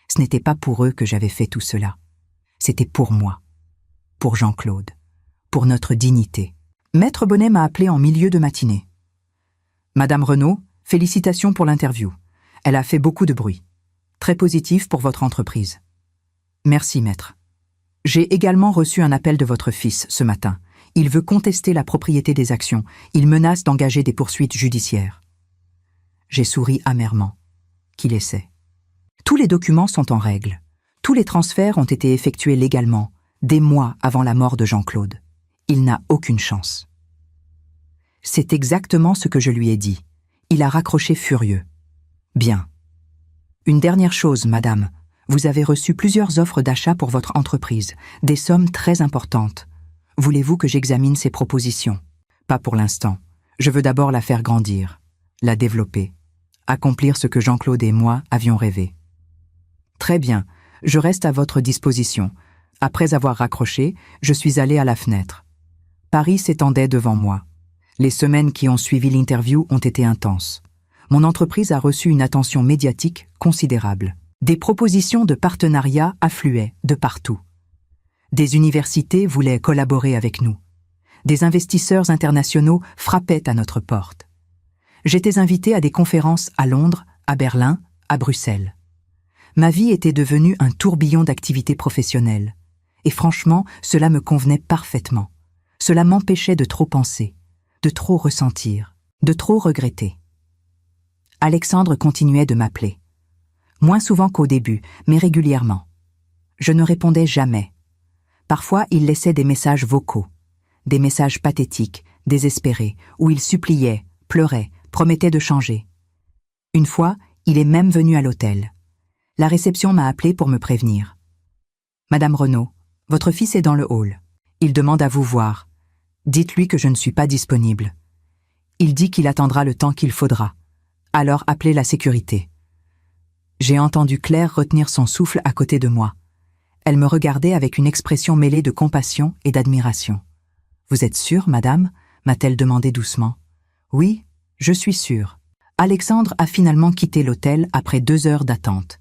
Ce n'était pas pour eux que j'avais fait tout cela. C'était pour moi, pour Jean-Claude, pour notre dignité. Maître Bonnet m'a appelé en milieu de matinée. « Madame Renaud, félicitations pour l'interview. Elle a fait beaucoup de bruit. Très positif pour votre entreprise. » « Merci, maître. J'ai également reçu un appel de votre fils ce matin. Il veut contester la propriété des actions. Il menace d'engager des poursuites judiciaires. » J'ai souri amèrement. Qu'il essaie. Tous les documents sont en règle. Tous les transferts ont été effectués légalement, des mois avant la mort de Jean-Claude. Il n'a aucune chance. C'est exactement ce que je lui ai dit. Il a raccroché furieux. Bien. Une dernière chose, madame. Vous avez reçu plusieurs offres d'achat pour votre entreprise, des sommes très importantes. Voulez-vous que j'examine ces propositions? Pas pour l'instant. Je veux d'abord la faire grandir, la développer, accomplir ce que Jean-Claude et moi avions rêvé. Très bien, je reste à votre disposition. Après avoir raccroché, je suis allé à la fenêtre. Paris s'étendait devant moi. Les semaines qui ont suivi l'interview ont été intenses. Mon entreprise a reçu une attention médiatique considérable. Des propositions de partenariat affluaient de partout. Des universités voulaient collaborer avec nous. Des investisseurs internationaux frappaient à notre porte. J'étais invité à des conférences à Londres, à Berlin, à Bruxelles. Ma vie était devenue un tourbillon d'activités professionnelles. Et franchement, cela me convenait parfaitement. Cela m'empêchait de trop penser, de trop ressentir, de trop regretter. Alexandre continuait de m'appeler. Moins souvent qu'au début, mais régulièrement. Je ne répondais jamais. Parfois, il laissait des messages vocaux, des messages pathétiques, désespérés, où il suppliait, pleurait, promettait de changer. Une fois, il est même venu à l'hôtel. La réception m'a appelé pour me prévenir. « Madame Renaud, votre fils est dans le hall. Il demande à vous voir. Dites-lui que je ne suis pas disponible. Il dit qu'il attendra le temps qu'il faudra. Alors appelez la sécurité. » J'ai entendu Claire retenir son souffle à côté de moi. Elle me regardait avec une expression mêlée de compassion et d'admiration. « Vous êtes sûre, madame ?» m'a-t-elle demandé doucement. « Oui, je suis sûre. » Alexandre a finalement quitté l'hôtel après 2 heures d'attente.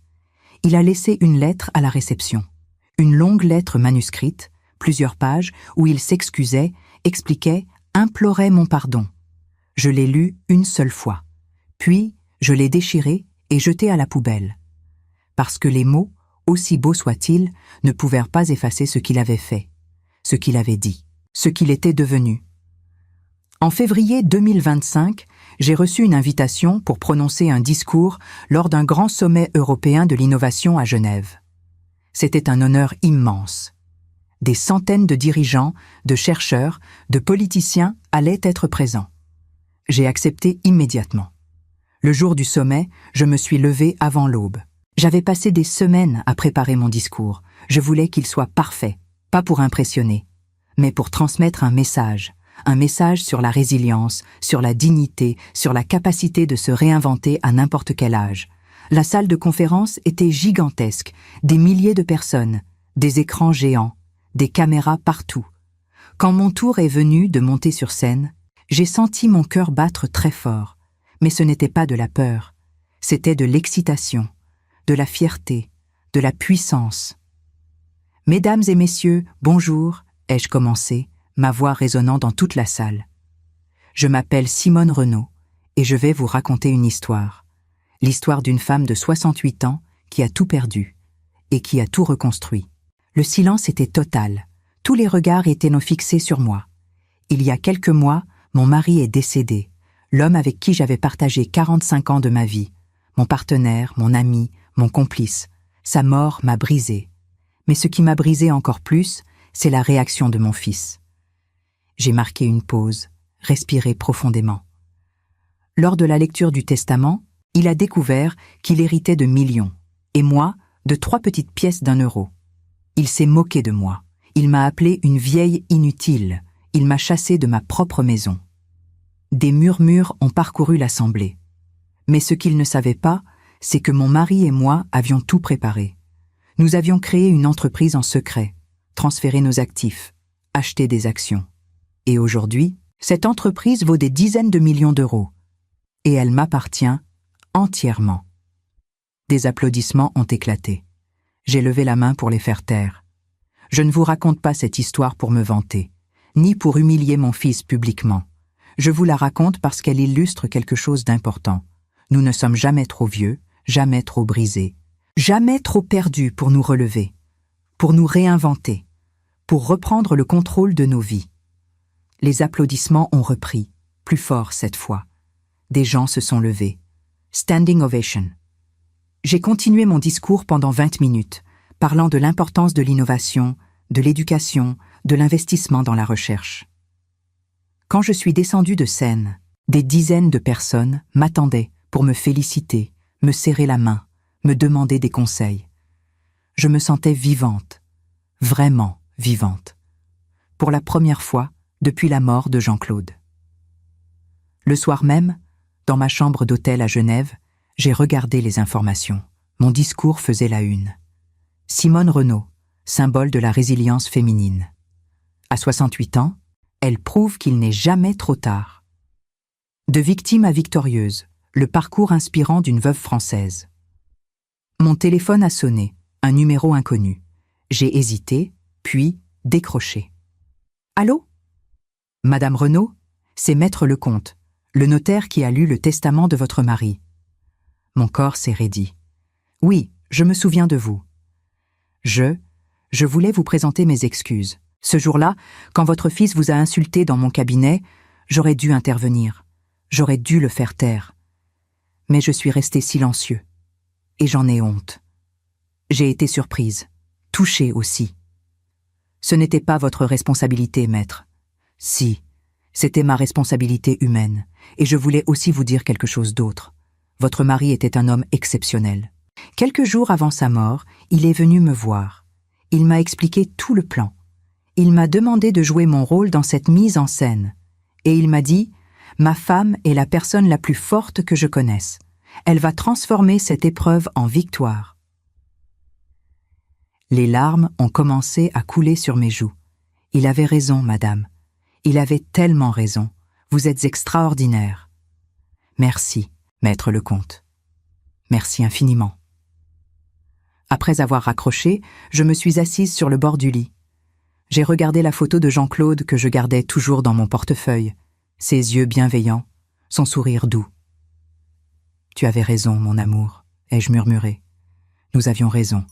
Il a laissé une lettre à la réception. Une longue lettre manuscrite, plusieurs pages, où il s'excusait, expliquait, implorait mon pardon. Je l'ai lue une seule fois. Puis, je l'ai déchirée et jetée à la poubelle. Parce que les mots, aussi beaux soient-ils, ne pouvaient pas effacer ce qu'il avait fait, ce qu'il avait dit, ce qu'il était devenu. En février 2025, j'ai reçu une invitation pour prononcer un discours lors d'un grand sommet européen de l'innovation à Genève. C'était un honneur immense. Des centaines de dirigeants, de chercheurs, de politiciens allaient être présents. J'ai accepté immédiatement. Le jour du sommet, je me suis levée avant l'aube. J'avais passé des semaines à préparer mon discours. Je voulais qu'il soit parfait, pas pour impressionner, mais pour transmettre un message sur la résilience, sur la dignité, sur la capacité de se réinventer à n'importe quel âge. La salle de conférence était gigantesque, des milliers de personnes, des écrans géants, des caméras partout. Quand mon tour est venu de monter sur scène, j'ai senti mon cœur battre très fort. Mais ce n'était pas de la peur, c'était de l'excitation, de la fierté, de la puissance. « Mesdames et messieurs, bonjour », ai-je commencé, ma voix résonnant dans toute la salle. « Je m'appelle Simone Renaud et je vais vous raconter une histoire. L'histoire d'une femme de 68 ans qui a tout perdu et qui a tout reconstruit. » Le silence était total. Tous les regards étaient fixés sur moi. Il y a quelques mois, mon mari est décédé, l'homme avec qui j'avais partagé 45 ans de ma vie, mon partenaire, mon ami, mon complice. Sa mort m'a brisé. Mais ce qui m'a brisé encore plus, c'est la réaction de mon fils. J'ai marqué une pause, respiré profondément. Lors de la lecture du testament, il a découvert qu'il héritait de millions, et moi, de 3 petites pièces d'1 euro. Il s'est moqué de moi. Il m'a appelé une vieille inutile. Il m'a chassé de ma propre maison. Des murmures ont parcouru l'assemblée. Mais ce qu'il ne savait pas, c'est que mon mari et moi avions tout préparé. Nous avions créé une entreprise en secret, transféré nos actifs, acheté des actions. Et aujourd'hui, cette entreprise vaut des dizaines de millions d'euros. Et elle m'appartient entièrement. Des applaudissements ont éclaté. J'ai levé la main pour les faire taire. Je ne vous raconte pas cette histoire pour me vanter, ni pour humilier mon fils publiquement. Je vous la raconte parce qu'elle illustre quelque chose d'important. Nous ne sommes jamais trop vieux, jamais trop brisés, jamais trop perdus pour nous relever, pour nous réinventer, pour reprendre le contrôle de nos vies. Les applaudissements ont repris, plus fort cette fois. Des gens se sont levés. Standing ovation. J'ai continué mon discours pendant 20 minutes, parlant de l'importance de l'innovation, de l'éducation, de l'investissement dans la recherche. Quand je suis descendue de scène, des dizaines de personnes m'attendaient pour me féliciter, me serrer la main, me demander des conseils. Je me sentais vivante, vraiment vivante, pour la première fois depuis la mort de Jean-Claude. Le soir même, dans ma chambre d'hôtel à Genève, j'ai regardé les informations. Mon discours faisait la une. Simone Renaud, symbole de la résilience féminine. À 68 ans, elle prouve qu'il n'est jamais trop tard. De victime à victorieuse, le parcours inspirant d'une veuve française. Mon téléphone a sonné, un numéro inconnu. J'ai hésité, puis décroché. Allô ? Madame Renaud, c'est Maître Lecomte, le notaire qui a lu le testament de votre mari. Mon corps s'est raidi. Oui, je me souviens de vous. Je voulais vous présenter mes excuses. Ce jour-là, quand votre fils vous a insulté dans mon cabinet, j'aurais dû intervenir. J'aurais dû le faire taire. Mais je suis resté silencieux. Et j'en ai honte. J'ai été surprise, touchée aussi. Ce n'était pas votre responsabilité, maître. Si, c'était ma responsabilité humaine, et je voulais aussi vous dire quelque chose d'autre. Votre mari était un homme exceptionnel. Quelques jours avant sa mort, il est venu me voir. Il m'a expliqué tout le plan. Il m'a demandé de jouer mon rôle dans cette mise en scène. Et il m'a dit « Ma femme est la personne la plus forte que je connaisse. Elle va transformer cette épreuve en victoire. » Les larmes ont commencé à couler sur mes joues. Il avait raison, madame. Il avait tellement raison. Vous êtes extraordinaire. Merci, maître Lecomte. Merci infiniment. Après avoir raccroché, je me suis assise sur le bord du lit. J'ai regardé la photo de Jean-Claude que je gardais toujours dans mon portefeuille, ses yeux bienveillants, son sourire doux. « Tu avais raison, mon amour », ai-je murmuré. « Nous avions raison.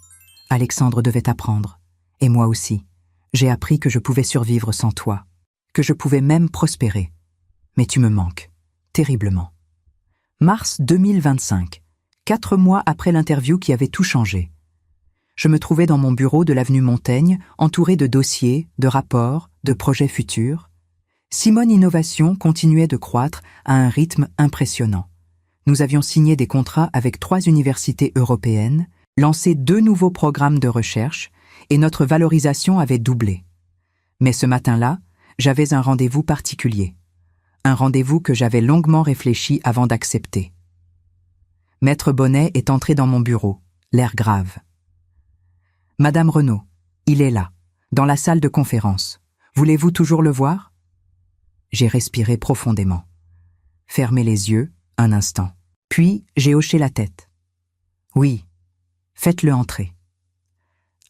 Alexandre devait apprendre. Et moi aussi. J'ai appris que je pouvais survivre sans toi, que je pouvais même prospérer. Mais tu me manques, terriblement. » Mars 2025, 4 mois après l'interview qui avait tout changé. Je me trouvais dans mon bureau de l'avenue Montaigne, entouré de dossiers, de rapports, de projets futurs. Simone Innovation continuait de croître à un rythme impressionnant. Nous avions signé des contrats avec 3 universités européennes, lancé 2 nouveaux programmes de recherche, et notre valorisation avait doublé. Mais ce matin-là, j'avais un rendez-vous particulier. Un rendez-vous que j'avais longuement réfléchi avant d'accepter. Maître Bonnet est entré dans mon bureau, l'air grave. « Madame Renaud, il est là, dans la salle de conférence. Voulez-vous toujours le voir ?» J'ai respiré profondément. Fermé les yeux, un instant. Puis, j'ai hoché la tête. « Oui, faites-le entrer. »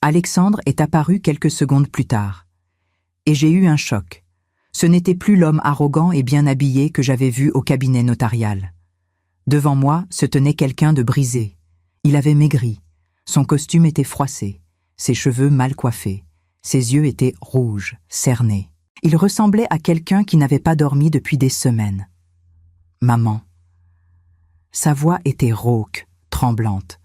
Alexandre est apparu quelques secondes plus tard. Et j'ai eu un choc. Ce n'était plus l'homme arrogant et bien habillé que j'avais vu au cabinet notarial. Devant moi se tenait quelqu'un de brisé. Il avait maigri. Son costume était froissé. Ses cheveux mal coiffés. Ses yeux étaient rouges, cernés. Il ressemblait à quelqu'un qui n'avait pas dormi depuis des semaines. Maman. Sa voix était rauque, tremblante.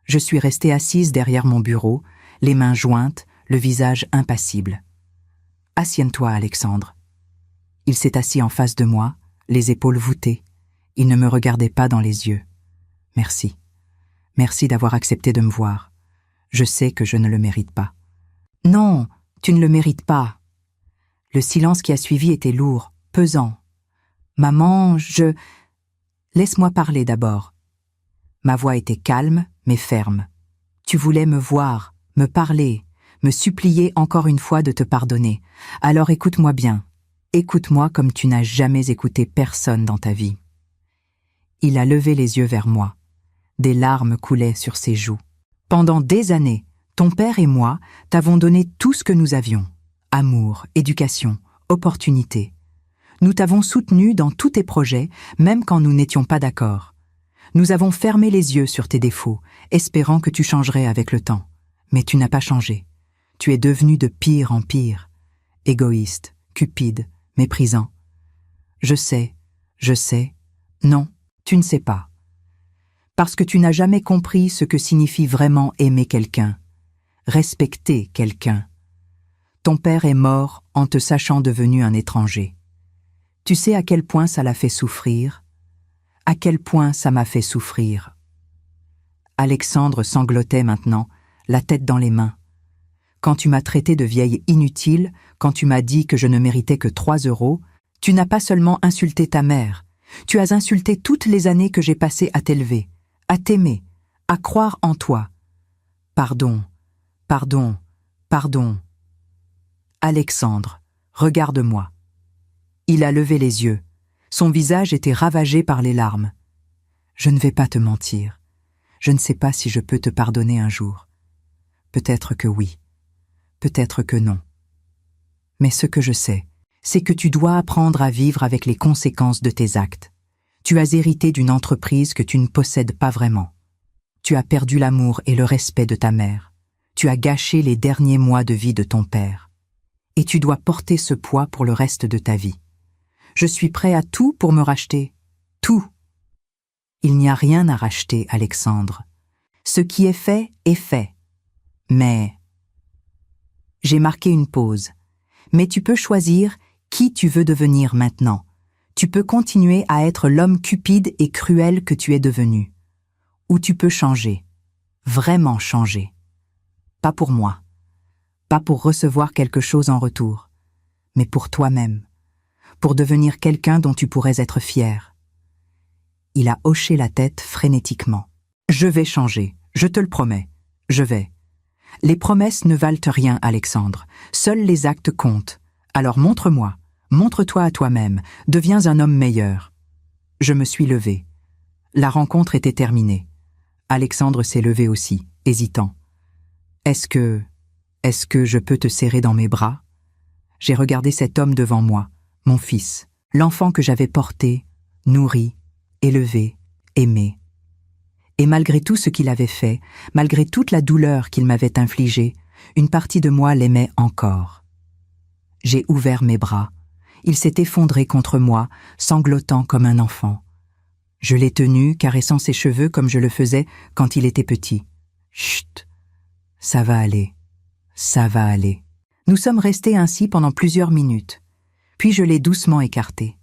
Je suis restée assise derrière mon bureau, les mains jointes, le visage impassible. « Assieds-toi, Alexandre. » Il s'est assis en face de moi, les épaules voûtées. Il ne me regardait pas dans les yeux. « Merci. Merci d'avoir accepté de me voir. Je sais que je ne le mérite pas. »« Non, tu ne le mérites pas. » Le silence qui a suivi était lourd, pesant. « Maman, je... » « Laisse-moi parler d'abord. » Ma voix était calme, mais ferme. « Tu voulais me voir, me parler, me supplier encore une fois de te pardonner. Alors écoute-moi bien. Écoute-moi comme tu n'as jamais écouté personne dans ta vie. » Il a levé les yeux vers moi. Des larmes coulaient sur ses joues. « Pendant des années, ton père et moi t'avons donné tout ce que nous avions. Amour, éducation, opportunités. Nous t'avons soutenu dans tous tes projets, même quand nous n'étions pas d'accord. Nous avons fermé les yeux sur tes défauts, espérant que tu changerais avec le temps. Mais tu n'as pas changé. Tu es devenu de pire en pire. Égoïste, cupide, méprisant. Je sais. Non, tu ne sais pas. Parce que tu n'as jamais compris ce que signifie vraiment aimer quelqu'un, respecter quelqu'un. Ton père est mort en te sachant devenu un étranger. Tu sais à quel point ça l'a fait souffrir, à quel point ça m'a fait souffrir. Alexandre sanglotait maintenant, la tête dans les mains. Quand tu m'as traité de vieille inutile, quand tu m'as dit que je ne méritais que 3 €, tu n'as pas seulement insulté ta mère, tu as insulté toutes les années que j'ai passées à t'élever, à t'aimer, à croire en toi. Pardon, pardon, pardon. Alexandre, regarde-moi. Il a levé les yeux. Son visage était ravagé par les larmes. Je ne vais pas te mentir. Je ne sais pas si je peux te pardonner un jour. Peut-être que oui. Peut-être que non. Mais ce que je sais, c'est que tu dois apprendre à vivre avec les conséquences de tes actes. Tu as hérité d'une entreprise que tu ne possèdes pas vraiment. Tu as perdu l'amour et le respect de ta mère. Tu as gâché les derniers mois de vie de ton père. Et tu dois porter ce poids pour le reste de ta vie. Je suis prêt à tout pour me racheter. Tout. Il n'y a rien à racheter, Alexandre. Ce qui est fait est fait. Mais... J'ai marqué une pause. Mais tu peux choisir qui tu veux devenir maintenant. Tu peux continuer à être l'homme cupide et cruel que tu es devenu. Ou tu peux changer. Vraiment changer. Pas pour moi. Pas pour recevoir quelque chose en retour. Mais pour toi-même. Pour devenir quelqu'un dont tu pourrais être fier. Il a hoché la tête frénétiquement. Je vais changer, je te le promets. Je vais. Les promesses ne valent rien, Alexandre. Seuls les actes comptent. Alors montre-moi, montre-toi à toi-même, deviens un homme meilleur. Je me suis levée. La rencontre était terminée. Alexandre s'est levé aussi, hésitant. Est-ce que je peux te serrer dans mes bras? J'ai regardé cet homme devant moi. Mon fils, l'enfant que j'avais porté, nourri, élevé, aimé. Et malgré tout ce qu'il avait fait, malgré toute la douleur qu'il m'avait infligée, une partie de moi l'aimait encore. J'ai ouvert mes bras. Il s'est effondré contre moi, sanglotant comme un enfant. Je l'ai tenu, caressant ses cheveux comme je le faisais quand il était petit. Chut, ça va aller, ça va aller. Nous sommes restés ainsi pendant plusieurs minutes. Puis je l'ai doucement écarté.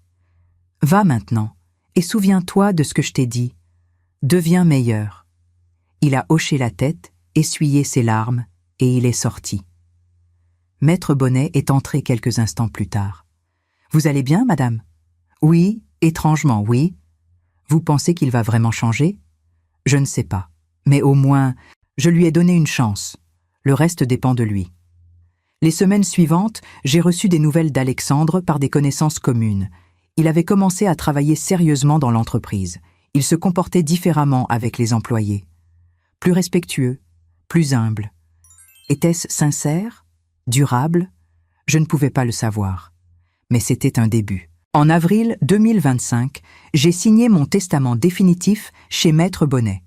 Va maintenant, et souviens-toi de ce que je t'ai dit. Deviens meilleur. Il a hoché la tête, essuyé ses larmes, et il est sorti. Maître Bonnet est entré quelques instants plus tard. « Vous allez bien, madame ?»« Oui, étrangement, oui. »« Vous pensez qu'il va vraiment changer ?»« Je ne sais pas. Mais au moins, je lui ai donné une chance. Le reste dépend de lui. » Les semaines suivantes, j'ai reçu des nouvelles d'Alexandre par des connaissances communes. Il avait commencé à travailler sérieusement dans l'entreprise. Il se comportait différemment avec les employés. Plus respectueux, plus humble. Était-ce sincère? Durable? Je ne pouvais pas le savoir. Mais c'était un début. En avril 2025, j'ai signé mon testament définitif chez Maître Bonnet.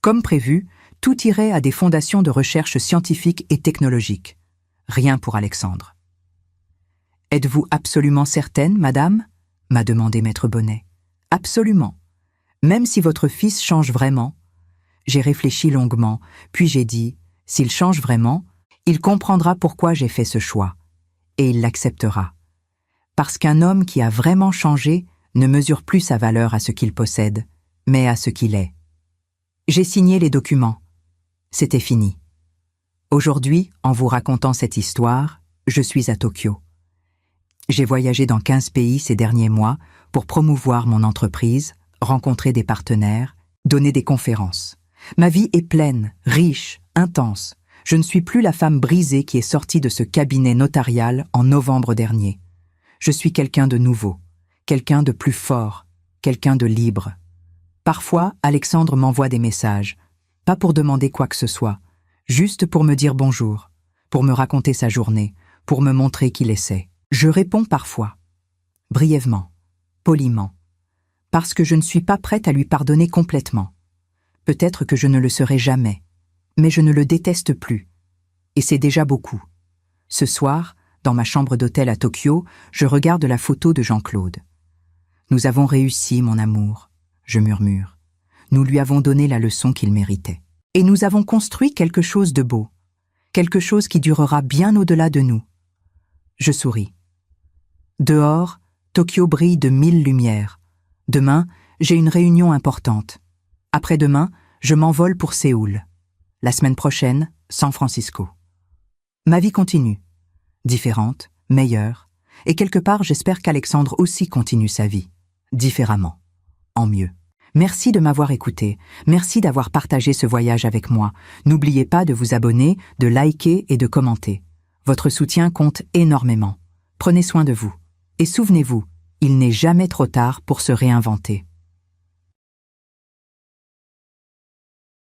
Comme prévu, tout irait à des fondations de recherche scientifique et technologique. Rien pour Alexandre. Êtes-vous absolument certaine, madame ? M'a demandé maître Bonnet. Absolument. Même si votre fils change vraiment. J'ai réfléchi longuement, puis j'ai dit, s'il change vraiment, il comprendra pourquoi j'ai fait ce choix, et il l'acceptera. Parce qu'un homme qui a vraiment changé ne mesure plus sa valeur à ce qu'il possède, mais à ce qu'il est. J'ai signé les documents. C'était fini. Aujourd'hui, en vous racontant cette histoire, je suis à Tokyo. J'ai voyagé dans 15 pays ces derniers mois pour promouvoir mon entreprise, rencontrer des partenaires, donner des conférences. Ma vie est pleine, riche, intense. Je ne suis plus la femme brisée qui est sortie de ce cabinet notarial en novembre dernier. Je suis quelqu'un de nouveau, quelqu'un de plus fort, quelqu'un de libre. Parfois, Alexandre m'envoie des messages, pas pour demander quoi que ce soit, juste pour me dire bonjour, pour me raconter sa journée, pour me montrer qu'il essaie. Je réponds parfois, brièvement, poliment, parce que je ne suis pas prête à lui pardonner complètement. Peut-être que je ne le serai jamais, mais je ne le déteste plus. Et c'est déjà beaucoup. Ce soir, dans ma chambre d'hôtel à Tokyo, je regarde la photo de Jean-Claude. Nous avons réussi, mon amour, je murmure. Nous lui avons donné la leçon qu'il méritait. Et nous avons construit quelque chose de beau, quelque chose qui durera bien au-delà de nous. Je souris. Dehors, Tokyo brille de 1000 lumières. Demain, j'ai une réunion importante. Après-demain, je m'envole pour Séoul. La semaine prochaine, San Francisco. Ma vie continue. Différente, meilleure, et quelque part j'espère qu'Alexandre aussi continue sa vie. Différemment. En mieux. Merci de m'avoir écouté. Merci d'avoir partagé ce voyage avec moi. N'oubliez pas de vous abonner, de liker et de commenter. Votre soutien compte énormément. Prenez soin de vous. Et souvenez-vous, il n'est jamais trop tard pour se réinventer.